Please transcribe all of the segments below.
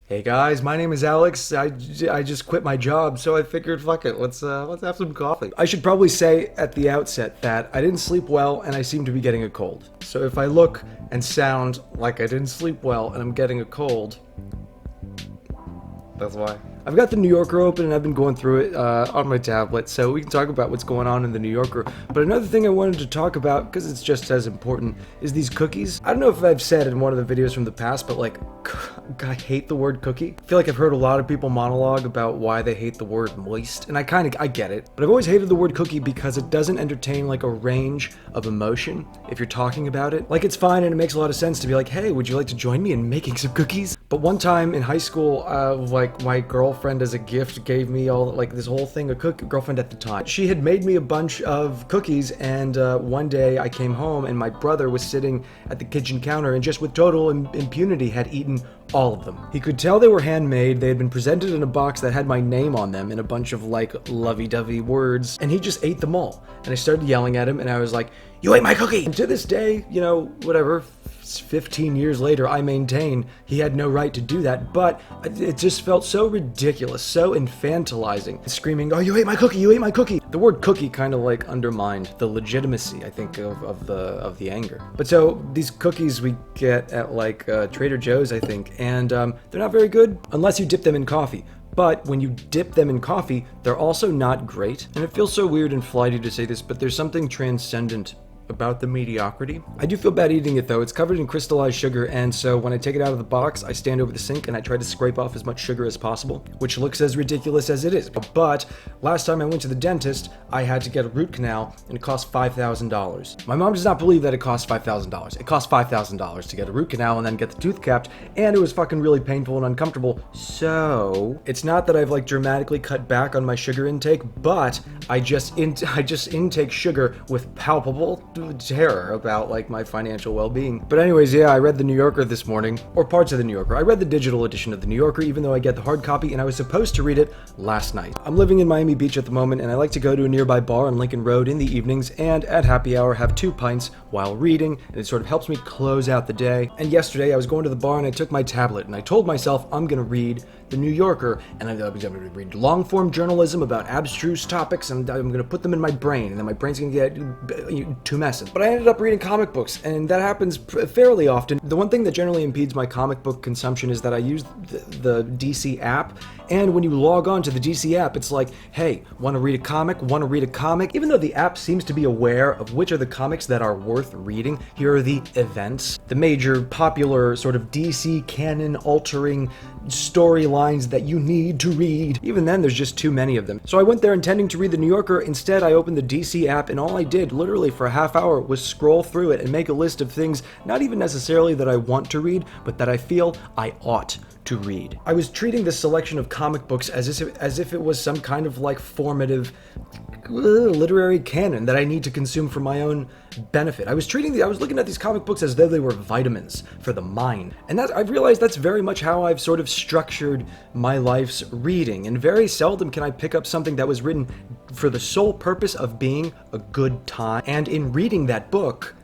Hey guys, my name is Alex. I just quit my job, so I figured, fuck it, let's have some coffee. I should probably say at the outset that I didn't sleep well and I seem to be getting a cold. So if I look and sound like I didn't sleep well and I'm getting a cold, that's why. I've got the New Yorker open and I've been going through it on my tablet, so we can talk about what's going on in the New Yorker. But another thing I wanted to talk about, because it's just as important, is these cookies. I don't know if I've said in one of the videos from the past, but like, I hate the word cookie. I feel like I've heard a lot of people monologue about why they hate the word moist, and I get it. But I've always hated the word cookie because it doesn't entertain like a range of emotion if you're talking about it. Like, it's fine and it makes a lot of sense to be like, hey, would you like to join me in making some cookies? But one time in high school, like my girlfriend as a gift gave me all like this whole thing of girlfriend at the time. She had made me a bunch of cookies, and one day I came home and my brother was sitting at the kitchen counter and just with total impunity had eaten all of them. He could tell they were handmade. They had been presented in a box that had my name on them in a bunch of like lovey-dovey words, and he just ate them all. And I started yelling at him and I was like, "You ate my cookie!" And to this day, you know, whatever, 15 years later, I maintain he had no right to do that, but it just felt so ridiculous, so infantilizing. Screaming, "Oh, you ate my cookie, you ate my cookie!" The word cookie kind of like undermined the legitimacy, I think, of the anger. But so, these cookies we get at like Trader Joe's, I think, and they're not very good unless you dip them in coffee. But when you dip them in coffee, they're also not great. And it feels so weird and flighty to say this, but there's something transcendent about the mediocrity. I do feel bad eating it though. It's covered in crystallized sugar, and so when I take it out of the box, I stand over the sink and I try to scrape off as much sugar as possible, which looks as ridiculous as it is. But last time I went to the dentist, I had to get a root canal and it cost $5,000. My mom does not believe that it cost $5,000. It cost $5,000 to get a root canal and then get the tooth capped, and it was fucking really painful and uncomfortable. So it's not that I've like dramatically cut back on my sugar intake, but I just intake sugar with palpable terror about like my financial well-being. But anyways, yeah, I read the New Yorker this morning, or parts of the New Yorker. I read the digital edition of the New Yorker, even though I get the hard copy, and I was supposed to read it last night. I'm living in Miami Beach at the moment, and I like to go to a nearby bar on Lincoln Road in the evenings, and at happy hour have 2 pints while reading, and it sort of helps me close out the day. And yesterday I was going to the bar and I took my tablet and I told myself I'm gonna read the New Yorker, and I'm going to read long-form journalism about abstruse topics, and I'm going to put them in my brain, and then my brain's going to get too messy. But I ended up reading comic books, and that happens fairly often. The one thing that generally impedes my comic book consumption is that I use the DC app, and when you log on to the DC app, it's like, hey, want to read a comic? Want to read a comic? Even though the app seems to be aware of which are the comics that are worth reading, here are the events, the major popular sort of DC canon-altering storylines that you need to read. Even then, there's just too many of them. So I went there intending to read the New Yorker. Instead, I opened the DC app, and all I did, literally for a half hour, was scroll through it and make a list of things, not even necessarily that I want to read, but that I feel I ought to read. I was treating this selection of comic books as if it was some kind of like formative literary canon that I need to consume for my own benefit. I was looking at these comic books as though they were vitamins for the mind. And I've realized that's very much how I've sort of structured my life's reading. And very seldom can I pick up something that was written for the sole purpose of being a good time. And in reading that book,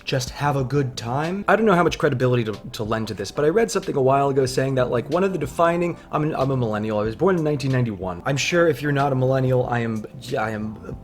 just have a good time. I don't know how much credibility to lend to this, but I read something a while ago saying that like one of the defining, I'm a millennial, I was born in 1991. I'm sure if you're not a millennial, I am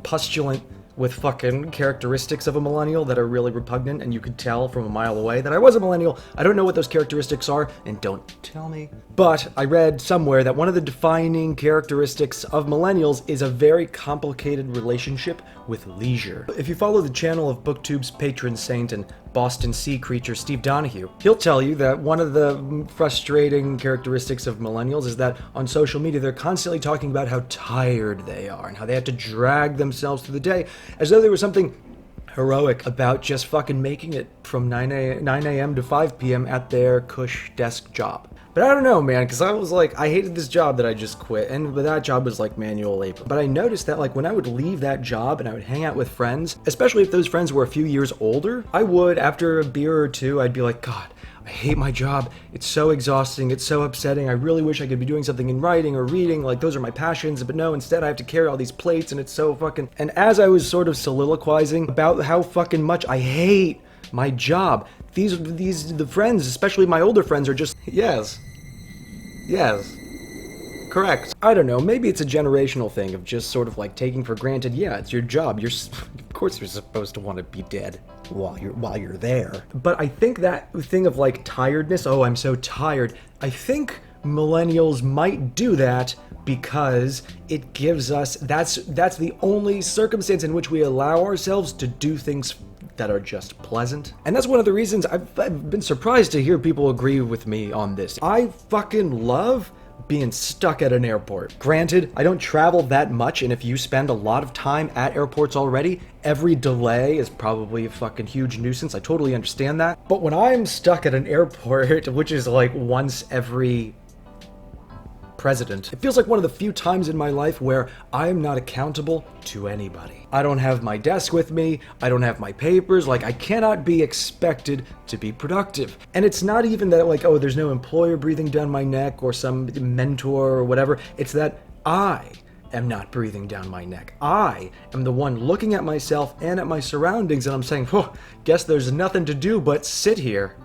pustulant with fucking characteristics of a millennial that are really repugnant, and you could tell from a mile away that I was a millennial. I don't know what those characteristics are, and don't tell me. But I read somewhere that one of the defining characteristics of millennials is a very complicated relationship with leisure. If you follow the channel of BookTube's patron saint and Boston sea creature Steve Donahue, he'll tell you that one of the frustrating characteristics of millennials is that on social media they're constantly talking about how tired they are and how they have to drag themselves through the day as though there was something heroic about just fucking making it from 9 a.m. to 5 p.m. at their cush desk job. But I don't know, man, because I was like, I hated this job that I just quit, and that job was like manual labor. But I noticed that like when I would leave that job and I would hang out with friends, especially if those friends were a few years older, I would, after a beer or two, I'd be like, God, I hate my job. It's so exhausting. It's so upsetting. I really wish I could be doing something in writing or reading. Like, those are my passions. But no, instead I have to carry all these plates, and it's so fucking... And as I was sort of soliloquizing about how fucking much I hate my job, the friends, especially my older friends, are just, yes, Yes. Correct. I don't know, maybe it's a generational thing of just sort of like taking for granted, yeah, it's your job. Of course you're supposed to want to be dead while you're there. But I think that thing of like tiredness, oh, I'm so tired. I think millennials might do that because it gives us that's the only circumstance in which we allow ourselves to do things that are just pleasant. And that's one of the reasons I've been surprised to hear people agree with me on this. I fucking love being stuck at an airport. Granted, I don't travel that much, and if you spend a lot of time at airports already, every delay is probably a fucking huge nuisance. I totally understand that. But when I'm stuck at an airport, which is like once every president, it feels like one of the few times in my life where I am not accountable to anybody. I don't have my desk with me, I don't have my papers, like I cannot be expected to be productive. And it's not even that like, oh, there's no employer breathing down my neck or some mentor or whatever, it's that I am not breathing down my neck. I am the one looking at myself and at my surroundings and I'm saying, oh, guess there's nothing to do but sit here.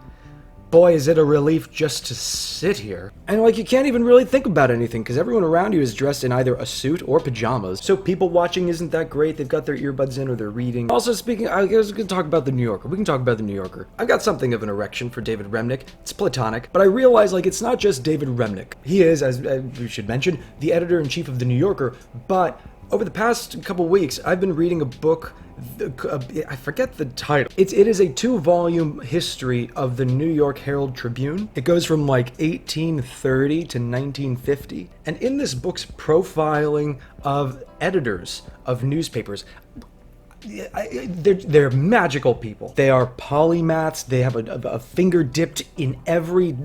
Boy, is it a relief just to sit here. And like, you can't even really think about anything because everyone around you is dressed in either a suit or pajamas. So people watching isn't that great. They've got their earbuds in or they're reading. Also speaking, I was going to talk about the New Yorker. We can talk about the New Yorker. I've got something of an erection for David Remnick. It's platonic, but I realize like it's not just David Remnick. He is, as we should mention, the editor-in-chief of the New Yorker, but over the past couple weeks, I've been reading a book, I forget the title. It is a 2-volume history of the New York Herald Tribune. It goes from like 1830 to 1950. And in this book's profiling of editors of newspapers, they're magical people. They are polymaths. They have a finger dipped in every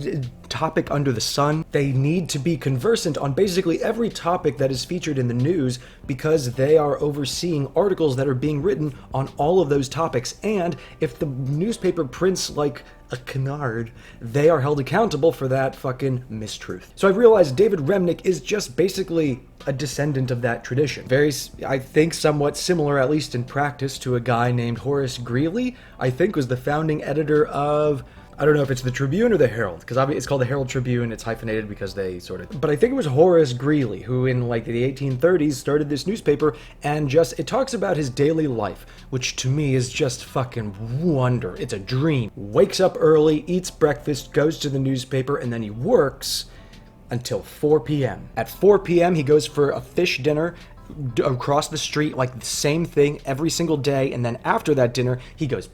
topic under the sun. They need to be conversant on basically every topic that is featured in the news because they are overseeing articles that are being written on all of those topics. And if the newspaper prints like a canard, they are held accountable for that fucking mistruth. So I've realized David Remnick is just basically a descendant of that tradition. Very, I think, somewhat similar, at least in practice, to a guy named Horace Greeley, I think was the founding editor of, I don't know if it's the Tribune or the Herald, because it's called the Herald Tribune, it's hyphenated because they sort of, but I think it was Horace Greeley who in like the 1830s started this newspaper and just, it talks about his daily life, which to me is just fucking wonder. It's a dream. Wakes up early, eats breakfast, goes to the newspaper, and then he works until 4 p.m. At 4 p.m. he goes for a fish dinner across the street, like the same thing every single day, and then after that dinner, he goes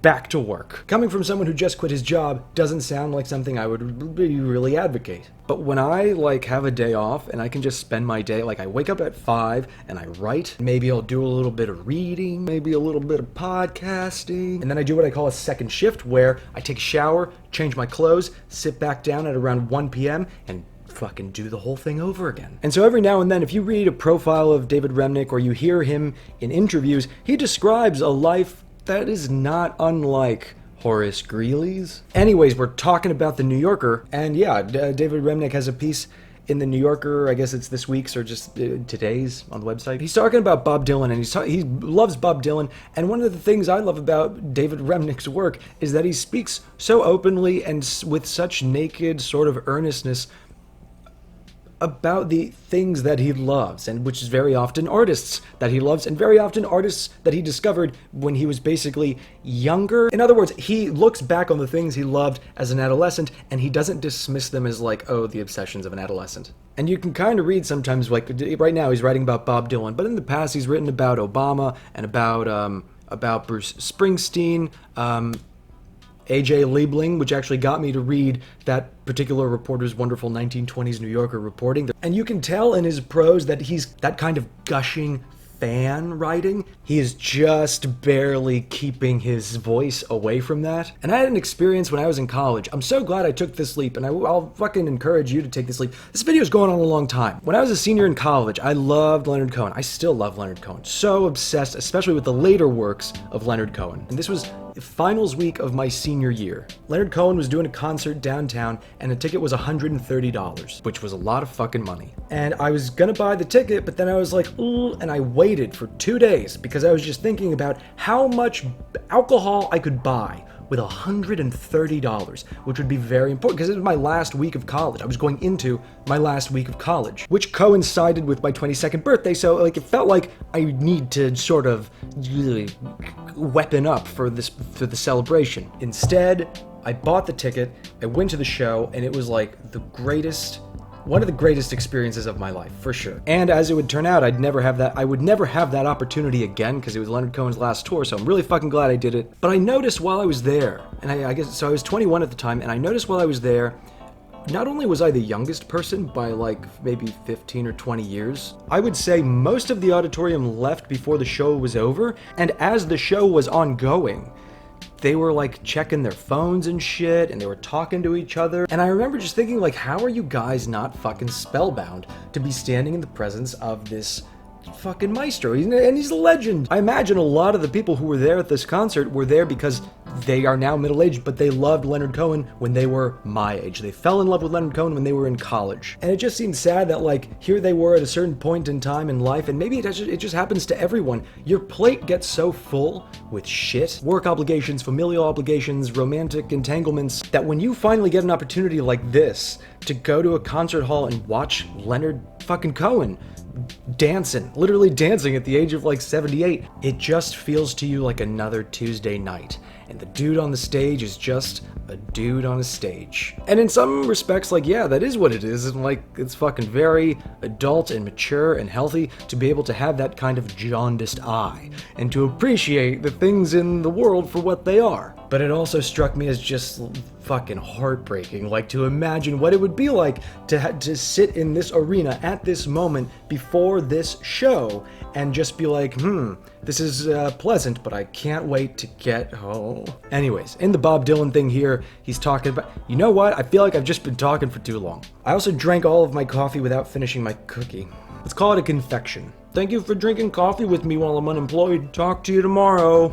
back to work. Coming from someone who just quit his job doesn't sound like something I would really advocate. But when I like have a day off and I can just spend my day, like I wake up at 5 and I write, maybe I'll do a little bit of reading, maybe a little bit of podcasting, and then I do what I call a second shift where I take a shower, change my clothes, sit back down at around 1 p.m. and fucking do the whole thing over again. And so every now and then, if you read a profile of David Remnick or you hear him in interviews, he describes a life that is not unlike Horace Greeley's. Anyways, we're talking about the New Yorker, and yeah, David Remnick has a piece in the New Yorker, I guess it's this week's or just today's on the website. He's talking about Bob Dylan, and he loves Bob Dylan, and one of the things I love about David Remnick's work is that he speaks so openly and with such naked sort of earnestness about the things that he loves, and which is very often artists that he loves, and very often artists that he discovered when he was basically younger. In other words, he looks back on the things he loved as an adolescent, and he doesn't dismiss them as like, oh, the obsessions of an adolescent. And you can kind of read sometimes, like right now he's writing about Bob Dylan, but in the past he's written about Obama and about Bruce Springsteen, A.J. Liebling, which actually got me to read that particular reporter's wonderful 1920s New Yorker reporting. And you can tell in his prose that he's that kind of gushing fan writing. He is just barely keeping his voice away from that. And I had an experience when I was in college. I'm so glad I took this leap, and I'll fucking encourage you to take this leap. This video is going on a long time. When I was a senior in college, I loved Leonard Cohen. I still love Leonard Cohen. So obsessed, especially with the later works of Leonard Cohen. And this was finals week of my senior year. Leonard Cohen was doing a concert downtown, and the ticket was $130, which was a lot of fucking money. And I was gonna buy the ticket, but then I was like, ooh, and I waited for 2 days because I was just thinking about how much alcohol I could buy with $130, which would be very important because it was my last week of college. I was going into my last week of college, which coincided with my 22nd birthday, so like it felt like I need to sort of really weapon up for the celebration. Instead, I bought the ticket, I went to the show, and it was like one of the greatest experiences of my life, for sure. And as it would turn out, I would never have that opportunity again because it was Leonard Cohen's last tour, so I'm really fucking glad I did it. But I noticed while I was there, and I guess, so I was 21 at the time, and I noticed while I was there, not only was I the youngest person by like maybe 15 or 20 years, I would say most of the auditorium left before the show was over, and as the show was ongoing, they were like checking their phones and shit, and they were talking to each other. And I remember just thinking like, how are you guys not fucking spellbound to be standing in the presence of this fucking maestro? And he's a legend. I imagine a lot of the people who were there at this concert were there because they are now middle-aged, but they loved Leonard Cohen when they were my age. They fell in love with Leonard Cohen when they were in college. And it just seems sad that like, here they were at a certain point in time in life, and maybe it just happens to everyone. Your plate gets so full with shit, work obligations, familial obligations, romantic entanglements, that when you finally get an opportunity like this to go to a concert hall and watch Leonard fucking Cohen literally dancing at the age of like 78, it just feels to you like another Tuesday night. And the dude on the stage is just a dude on a stage. And in some respects, like, yeah, that is what it is. And like, it's fucking very adult and mature and healthy to be able to have that kind of jaundiced eye and to appreciate the things in the world for what they are. But it also struck me as just fucking heartbreaking, like to imagine what it would be like to sit in this arena at this moment before this show and just be like, this is pleasant, but I can't wait to get home. Anyways, in the Bob Dylan thing here, he's talking about, you know what? I feel like I've just been talking for too long. I also drank all of my coffee without finishing my cookie. Let's call it a confection. Thank you for drinking coffee with me while I'm unemployed. Talk to you tomorrow.